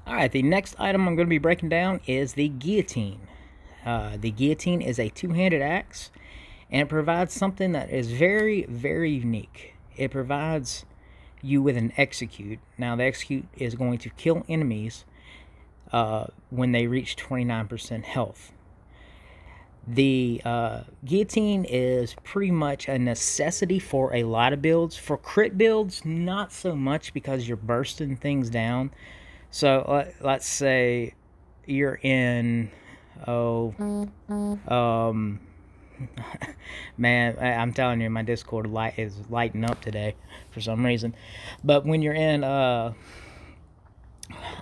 Alright, the next item I'm going to be breaking down is the Guillotine. The Guillotine is a two-handed axe, and it provides something that is very, very unique. It provides you with an execute. Now, the execute is going to kill enemies when they reach 29% health. The Guillotine is pretty much a necessity for a lot of builds. For crit builds, not so much, because you're bursting things down. So let's say you're in, man, I'm telling you, my Discord light is lighting up today for some reason. But when you're in, I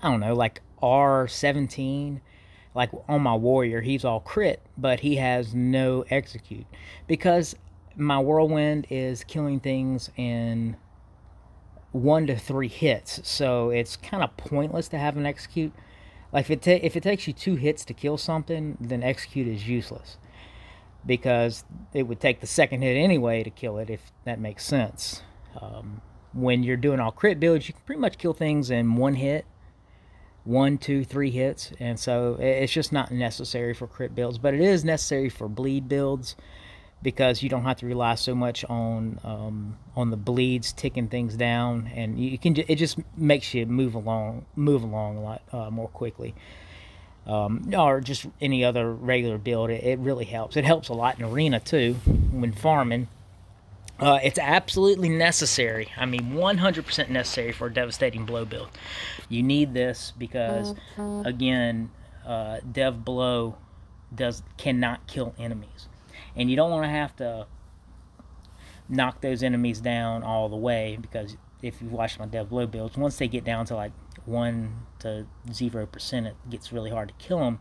don't know, like R17, like on my warrior, he's all crit, but he has no execute, because my whirlwind is killing things in 1 to 3 hits, so it's kind of pointless to have an execute. Like if it takes you 2 hits to kill something, then execute is useless, because it would take the second hit anyway to kill it, if that makes sense. When you're doing all crit builds, you can pretty much kill things in 1 hit, 1, 2, 3 hits, and so it's just not necessary for crit builds, but it is necessary for bleed builds, because you don't have to rely so much on the bleeds ticking things down, and you can. It just makes you move along a lot more quickly. Or just any other regular build, it really helps. It helps a lot in arena too when farming. It's absolutely necessary. I mean, 100% necessary for a devastating blow build. You need this because, again, dev blow cannot kill enemies, and you don't want to have to knock those enemies down all the way, because if you watch my dev blow builds, once they get down to like 1 to 0%, it gets really hard to kill them.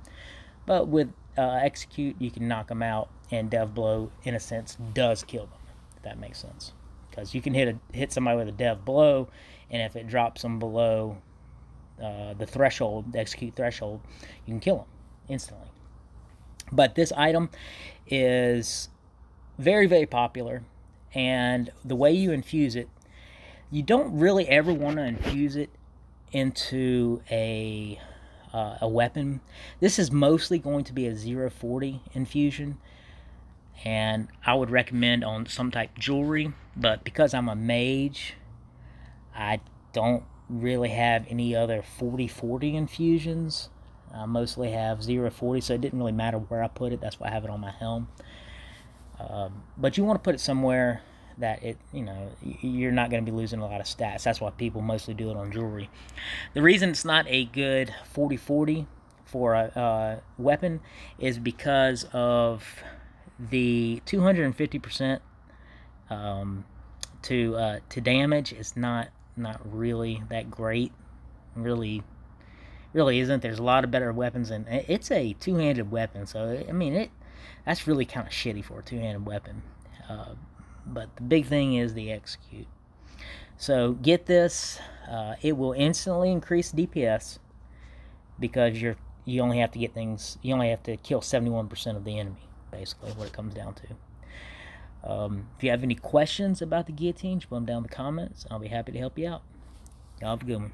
But with execute, you can knock them out, and dev blow, in a sense, does kill them. That makes sense, because you can hit somebody with a dev blow, and if it drops them below the threshold, the execute threshold, you can kill them instantly. But this item is very, very popular, and the way you infuse it, you don't really ever want to infuse it into a weapon. This is mostly going to be a 0-40 infusion, and I would recommend on some type of jewelry, but because I'm a mage, I don't really have any other 40-40 infusions. I mostly have 0-40, so it didn't really matter where I put it. That's why I have it on my helm. But you want to put it somewhere that you're not going to be losing a lot of stats. That's why people mostly do it on jewelry. The reason it's not a good 40-40 for a weapon is because of the 250% to damage is not really that great. Really isn't. There's a lot of better weapons, and it's a two-handed weapon, so I mean that's really kind of shitty for a two-handed weapon. But the big thing is the execute. So get this. It will instantly increase DPS, because you only have to get things. You only have to kill 71% of the enemy. Basically, what it comes down to. If you have any questions about the Guillotine, put them down in the comments. I'll be happy to help you out. Y'all have a good one.